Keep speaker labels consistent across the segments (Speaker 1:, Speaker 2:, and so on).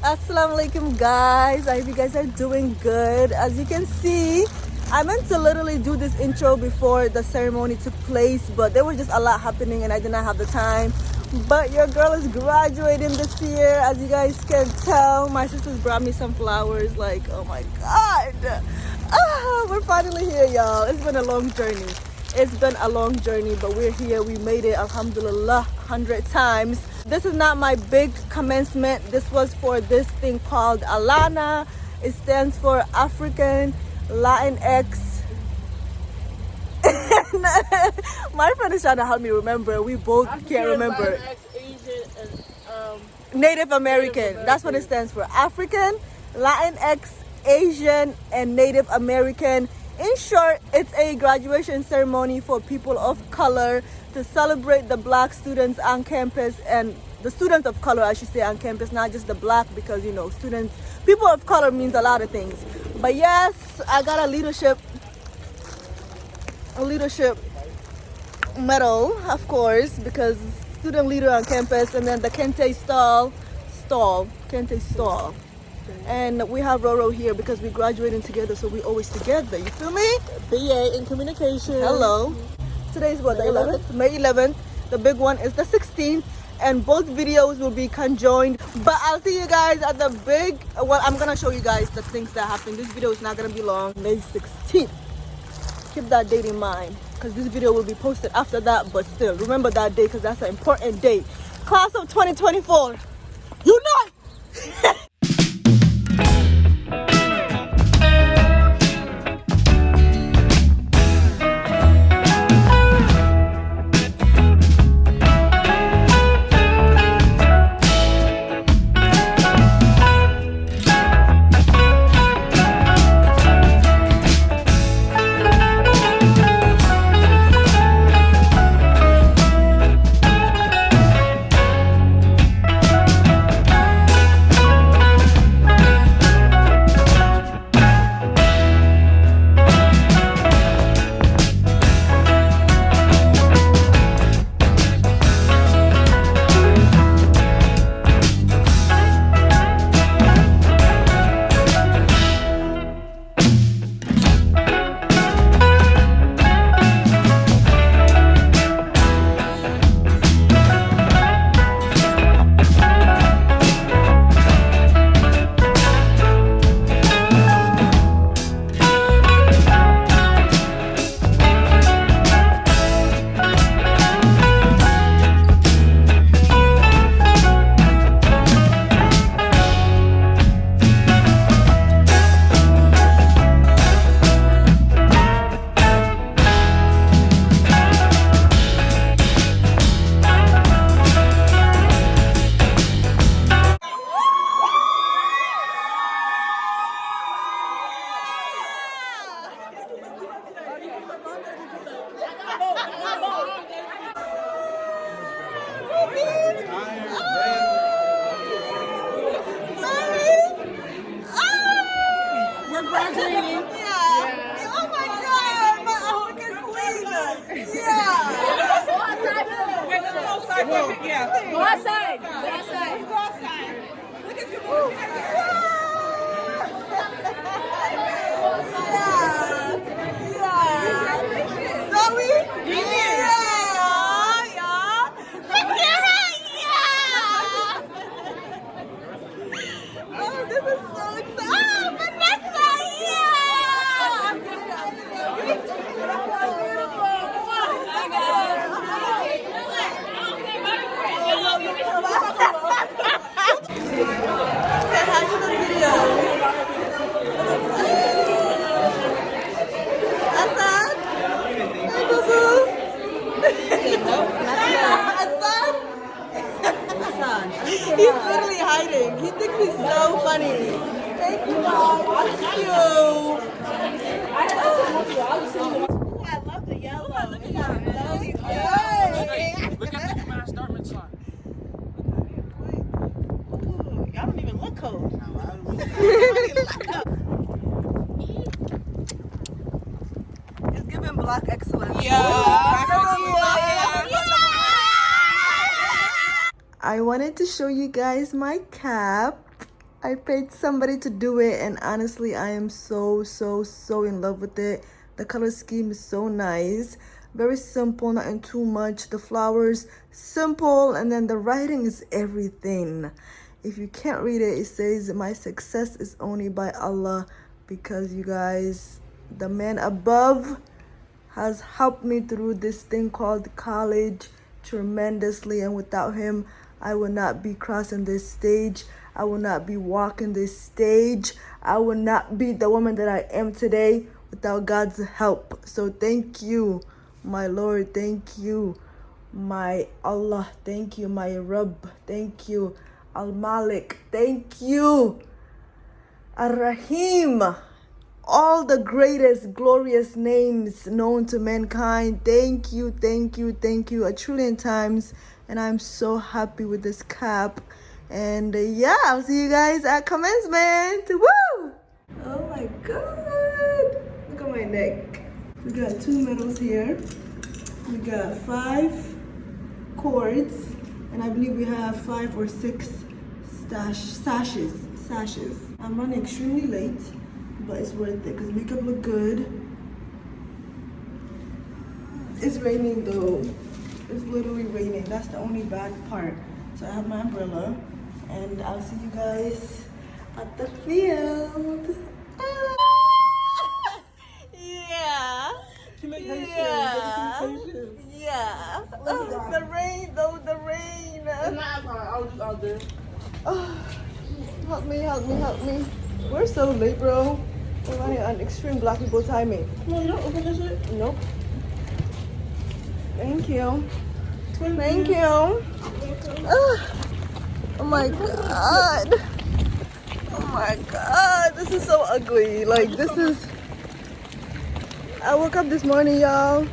Speaker 1: Assalamu alaikum guys, I hope you guys are doing good. As you can see, I meant to literally do this intro before the ceremony took place, but there was just a lot happening and I did not have the time. But your girl is graduating this year, as you guys can tell. My sisters brought me some flowers, like, oh my god. We're finally here, y'all. It's been a long journey. It's been a long journey, but we're here. We made it, alhamdulillah, 100 times. This is not my big commencement. This was for this thing called Alana. It stands for African Latinx. My friend is trying to help me remember. We both can't remember.
Speaker 2: Latinx, Asian, and
Speaker 1: Native American. That's what it stands for. African, Latinx, Asian, and Native American. In short, it's a graduation ceremony for people of color to celebrate the black students on campus, and the students of color, I should say, on campus, not just the black, because, you know, people of color means a lot of things. But yes, I got a leadership medal, of course, because student leader on campus, and then the Kente stall. And we have Roro here because we're graduating together, so we're always together. You feel me?
Speaker 2: BA in communication.
Speaker 1: Hello. Today's what, the 11th? May 11th. The big one is the 16th. And both videos will be conjoined. But I'll see you guys at the big... Well, I'm going to show you guys the things that happen. This video is not going to be long. May 16th. Keep that date in mind, because this video will be posted after that. But still, remember that day, because that's an important date. Class of 2024. Unite!
Speaker 2: Go outside. Look at you.
Speaker 1: Oh, this is so exciting. Oh, Vanessa, Say hi to the video. Hassan? Hey, boo-boo. Hassan? He's literally hiding. He thinks he's so funny. Thank you, Mom. Thank you. I love the yellow. Look at that.
Speaker 3: Look at the human startment sign.
Speaker 1: Ooh, y'all don't even look cold. It's giving black excellence. I wanted to show you guys my cap. I paid somebody to do it, and honestly, I am so in love with it. The color scheme is so nice. Very simple, nothing too much. The flowers, simple, and then the writing is everything. If you can't read it, it says, "My success is only by Allah," because you guys, the man above has helped me through this thing called college tremendously, and without him, I would not be crossing this stage. I will not be walking this stage. I will not be the woman that I am today without God's help. So thank you, my Lord. Thank you, my Allah. Thank you, my Rabb. Thank you, Al-Malik. Thank you, Ar-Rahim. All the greatest, glorious names known to mankind. Thank you, thank you, thank you a trillion times. And I'm so happy with this cap. And yeah, I'll see you guys at commencement. Woo! Oh my God. Look at my neck. We got 2 medals here. We got 5 cords. And I believe we have 5 or 6 sashes. I'm running extremely late, but it's worth it because makeup look good. It's raining though. It's literally raining. That's the only bad part. So I have my umbrella, and I'll see you guys at the field. Yeah. Yeah. Oh, the rain though, the rain.
Speaker 2: It's not hard. I was just out there.
Speaker 1: Oh, help me. We're so late, bro. We're running on extreme black people timing.
Speaker 2: Come on, you don't open this shit?
Speaker 1: Nope. Thank you. Thank you. Oh my God. Oh my God. This is so ugly. Like, this is... I woke up this morning, y'all.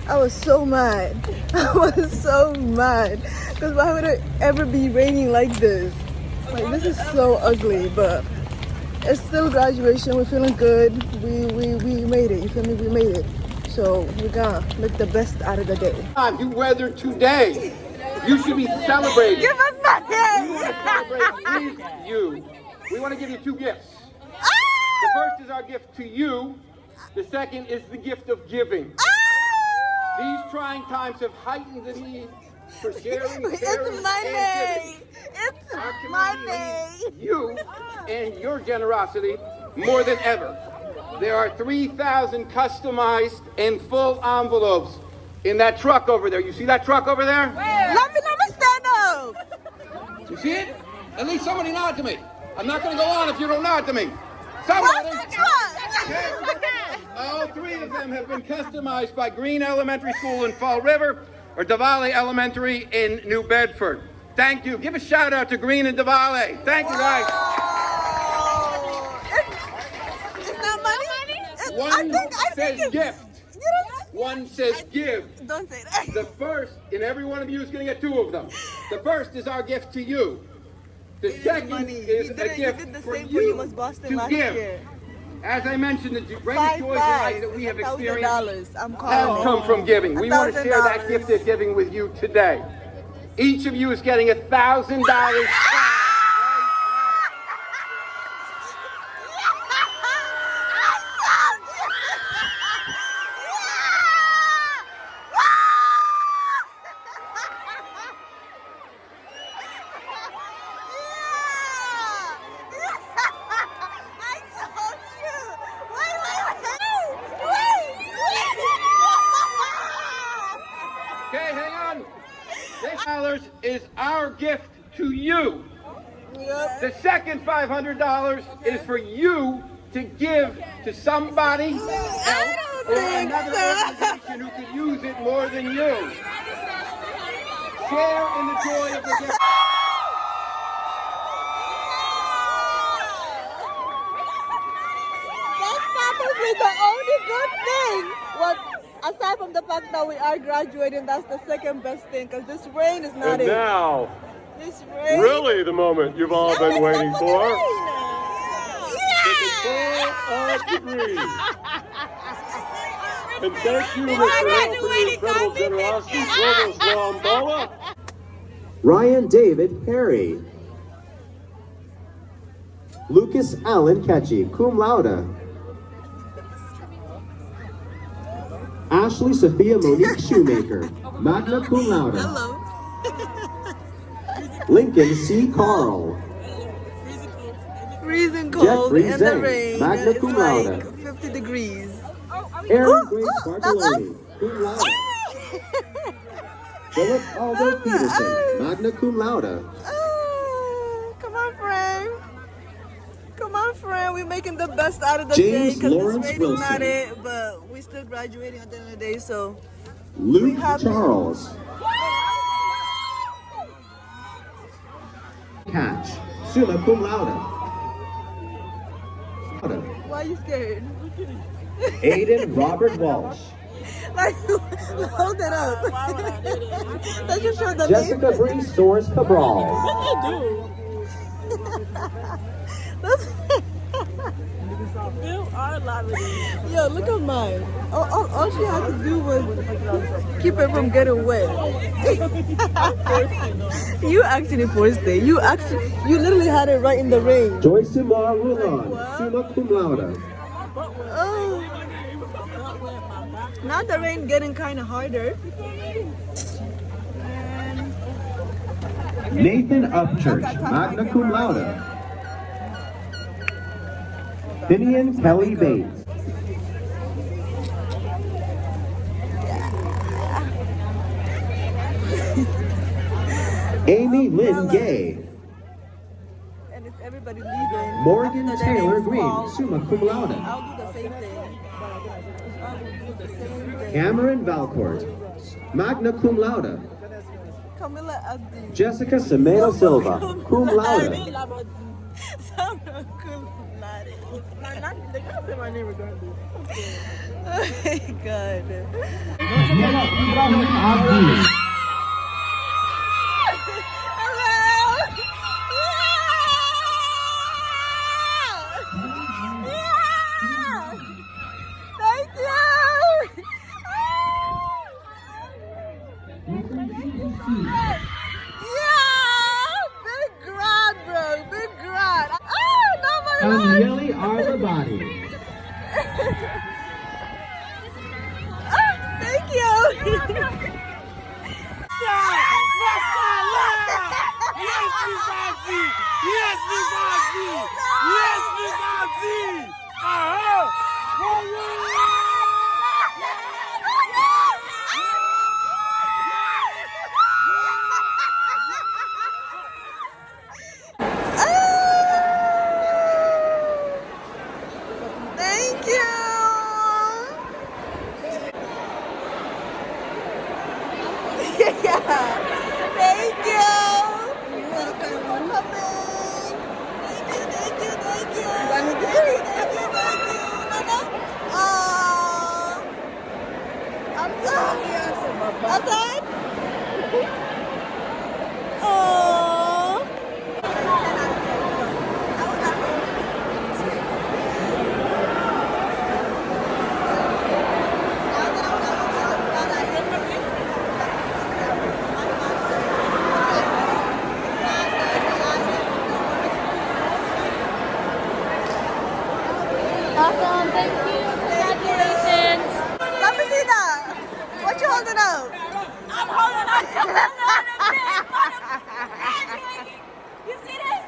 Speaker 1: I was so mad. I was so mad. Because why would it ever be raining like this? Like, this is so ugly, but it's still graduation. We're feeling good. We made it. You feel me? We made it. So we're gonna make the best out of the day.
Speaker 3: You weathered today. You should be celebrating.
Speaker 1: Give us money!
Speaker 3: We want to celebrate with you. We want to give you 2 gifts. The first is our gift to you. The second is the gift of giving. These trying times have heightened the need for sharing, caring,
Speaker 1: It's money!
Speaker 3: and giving.
Speaker 1: It's
Speaker 3: Our
Speaker 1: money!
Speaker 3: community needs you and your generosity more than ever. There are 3,000 customized and full envelopes in that truck over there. You see that truck over there?
Speaker 1: Let me stand up!
Speaker 3: You see it? At least somebody nod to me. I'm not going to go on if you don't nod to me. Somebody.
Speaker 1: What's the truck?
Speaker 3: All 3 of them have been customized by Green Elementary School in Fall River or Diwali Elementary in New Bedford. Thank you. Give a shout out to Green and Diwali. Thank you, guys.
Speaker 1: It's not money?
Speaker 3: One says
Speaker 1: it's...
Speaker 3: gift. One says give.
Speaker 1: Don't say that.
Speaker 3: The first, and every one of you is going to get 2 of them. The first is our gift to you. The second is a gift for you to give. As I mentioned, the greatest joy tonight that we have experienced has come from giving. We want to share that gift of giving with you today. Each of you is getting $1,000. Okay, hang on. This $5 is our gift to you. The second $500 is for you to give to somebody else or another organization who could use it more than you. Share in the joy of the gift.
Speaker 1: That's probably the only good thing. What, aside from the fact that we are graduating, that's the second best thing, because this rain is not
Speaker 4: And
Speaker 1: it.
Speaker 4: now,
Speaker 1: This rain.
Speaker 4: really the moment you've all been waiting for. The
Speaker 1: Yeah.
Speaker 4: control of degrees. And thank you, Mr. Hill, for your incredible generosity. Provost Wamboa.
Speaker 5: Ryan David Perry. Lucas Allen Ketchy, cum laude. Ashley Sophia Monique Shoemaker, magna cum laude.
Speaker 1: Hello.
Speaker 5: Lincoln C. Carl.
Speaker 1: Freezing cold
Speaker 5: Jeffrey
Speaker 1: in the
Speaker 5: Zhang,
Speaker 1: rain.
Speaker 5: magna
Speaker 1: It's
Speaker 5: cum laude.
Speaker 1: like 50 degrees.
Speaker 5: Aaron Grace
Speaker 1: Ooh, that's
Speaker 5: Bartoloni, cum laude. Philip Aldo Peterson, magna cum laude.
Speaker 1: Come on, friend. Come on, friend. We're making the best out of the
Speaker 5: James
Speaker 1: day because
Speaker 5: Lawrence
Speaker 1: this rating not
Speaker 5: Wilson.
Speaker 1: it, but we still graduating at the end of the day, so
Speaker 5: Luke
Speaker 1: happy.
Speaker 5: Charles. Catch, summa cum laude.
Speaker 1: why are you scared?
Speaker 5: Aiden Robert Walsh.
Speaker 1: Like, hold it up. That just showed the
Speaker 5: Jessica
Speaker 1: name.
Speaker 5: Bree Soares Cabral.
Speaker 1: Yo, look at mine. All she had to do was keep it from getting wet. You actually forced it. You literally had it right in the rain.
Speaker 5: Joyce Simar Rulon, summa cum laude.
Speaker 1: Oh. Now the rain getting kind of harder.
Speaker 5: Nathan Upchurch, magna cum laude. Finian Kelly Bates. Amy Lynn Gay.
Speaker 1: And it's everybody leaving.
Speaker 5: Morgan
Speaker 1: After the
Speaker 5: Taylor
Speaker 1: names
Speaker 5: Green,
Speaker 1: fall,
Speaker 5: summa cum laude.
Speaker 1: I'll do the same thing. I'll do the same thing.
Speaker 5: Cameron Valcourt, magna cum laude.
Speaker 1: Camilla Abdi.
Speaker 5: Jessica Semeno Silva, cum laude.
Speaker 1: Samra cum laude.
Speaker 2: They can't say my name regardless.
Speaker 1: Oh my god.
Speaker 5: Yeli Arlabadi.
Speaker 1: Thank you.
Speaker 2: Yes, Miss Auntie! Yes, Miss Auntie!
Speaker 1: Thank you. Yeah. Thank you. You're welcome for coming. Thank you. Thank you. Nana. I'm sorry. Outside?
Speaker 6: Awesome, thank you. Congratulations.
Speaker 1: Let me see that. What you holding up?
Speaker 6: I'm holding on to another big You see this?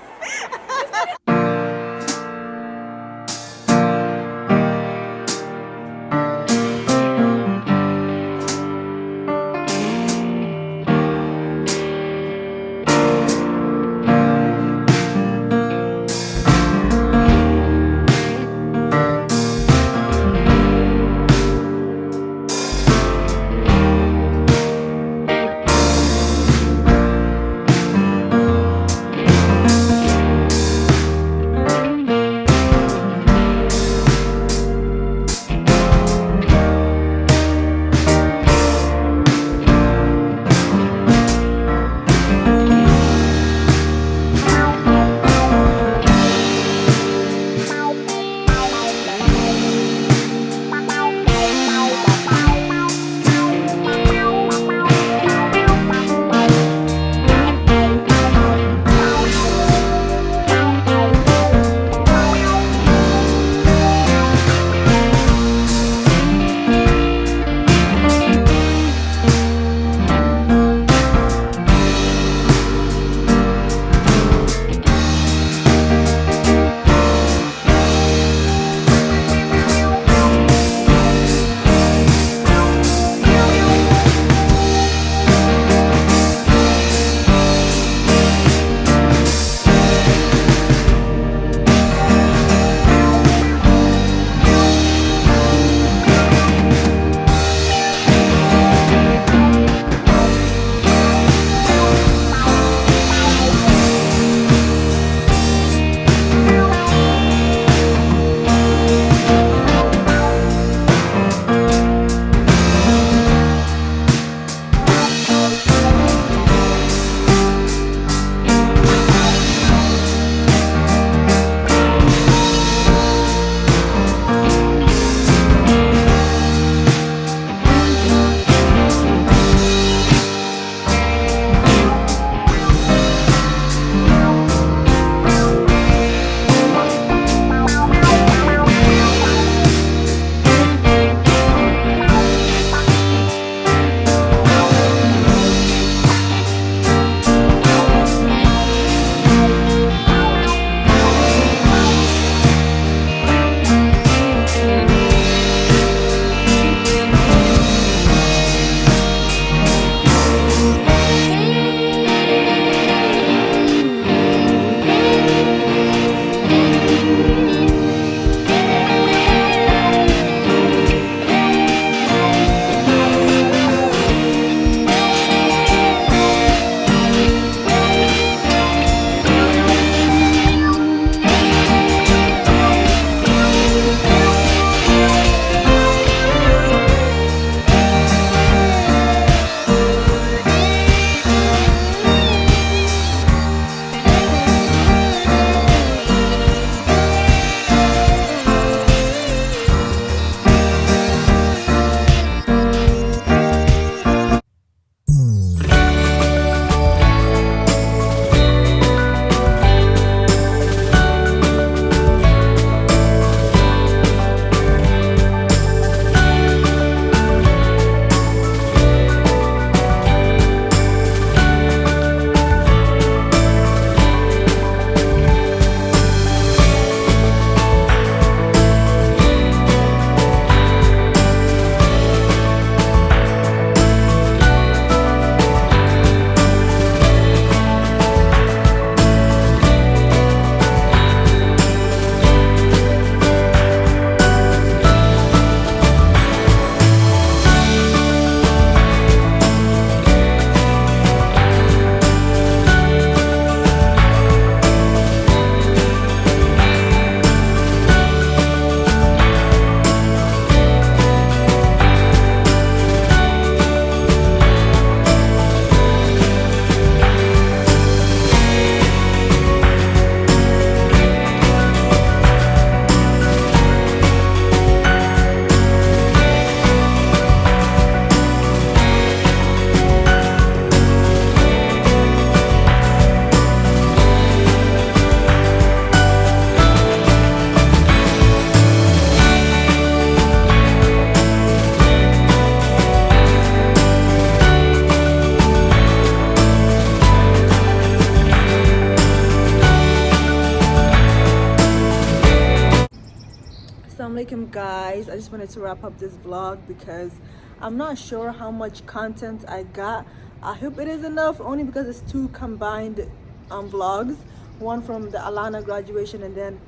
Speaker 1: Assalamu alaikum guys. I just wanted to wrap up this vlog because I'm not sure how much content I got. I hope it is enough, only because it's two combined vlogs, one from the Alana graduation and then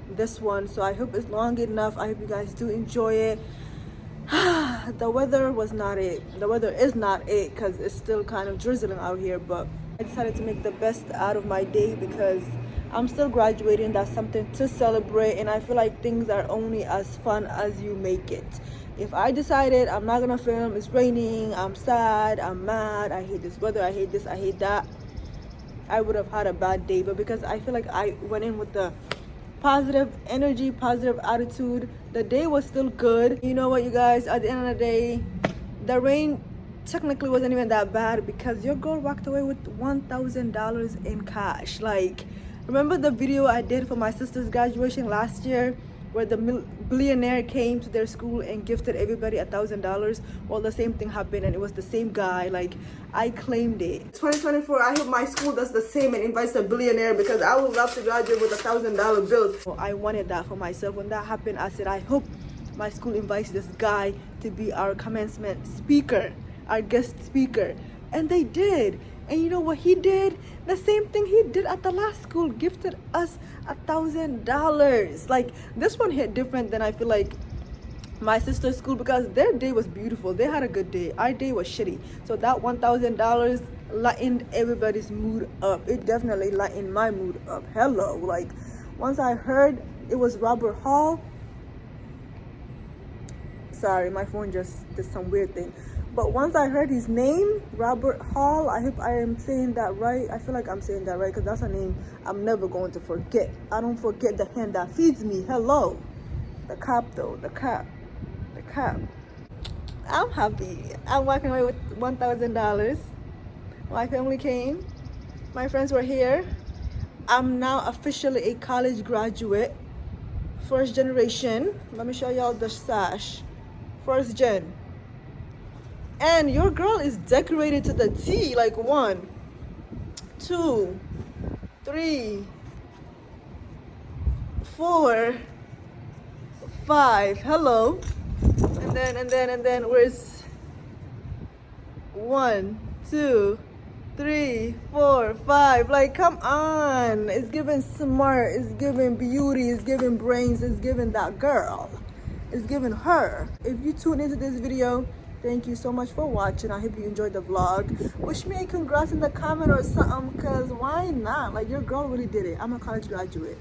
Speaker 1: this one. So I hope it's long enough. I hope you guys do enjoy it. The weather was not it. The weather is not it because it's still kind of drizzling out here, but I decided to make the best out of my day because I'm still graduating. That's something to celebrate, and I feel like things are only as fun as you make it. If I decided I'm not gonna film, it's raining, I'm sad, I'm mad, I hate this weather, I hate this, I hate that, I would have had a bad day. But because I feel like I went in with the positive energy, positive attitude, the day was still good. You know what, you guys, at the end of the day, the rain technically wasn't even that bad because your girl walked away with $1,000 in cash. Like, remember the video I did for my sister's graduation last year where the billionaire came to their school and gifted everybody $1,000? Well, the same thing happened, and it was the same guy. Like, I claimed it. 2024, I hope my school does the same and invites a billionaire because I would love to graduate with $1,000 bills. So I wanted that for myself. When that happened, I said, I hope my school invites this guy to be our commencement speaker, our guest speaker. And they did. And you know what he did? The same thing he did at the last school, gifted us $1,000. Like, this one hit different than I feel like my sister's school because their day was beautiful. They had a good day. Our day was shitty. So that $1,000 lightened everybody's mood up. It definitely lightened my mood up. Hello. Like, once I heard it was Robert Hall, sorry, my phone just did some weird thing. But once I heard his name, Robert Hall, I hope I am saying that right. I feel like I'm saying that right because that's a name I'm never going to forget. I don't forget the hand that feeds me. Hello. The cap though, the cap. The cap. I'm happy. I'm walking away with $1,000. My family came. My friends were here. I'm now officially a college graduate. First generation. Let me show y'all the sash. First gen. And your girl is decorated to the T. Like 1, 2, 3, 4, 5. Hello. And then where's 1, 2, 3, 4, 5. Like, come on. It's giving smart. It's giving beauty. It's giving brains. It's giving that girl. It's giving her. If you tune into this video, thank you so much for watching. I hope you enjoyed the vlog. Wish me a congrats in the comment or something, because why not? Like, your girl really did it. I'm a college graduate.